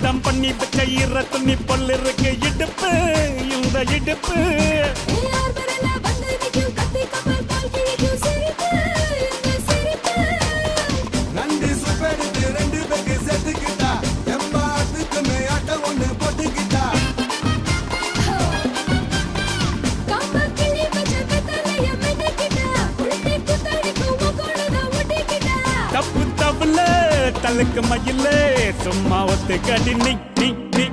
தம் பண்ணி வச்ச ஈர துணி பொல் இருக்கு இடுப்பு இந்த இடுப்பு நன்றி சுப்பெடுத்து ரெண்டு பேருக்கு செத்துக்கிட்டா எம்மாத்துக்கு மேட்ட ஒண்ணு போட்டுக்கிட்டா தப்பு தப்புல தலுக்கு மயிலே சும்மா ஒத்து கடி நீ நீ நீ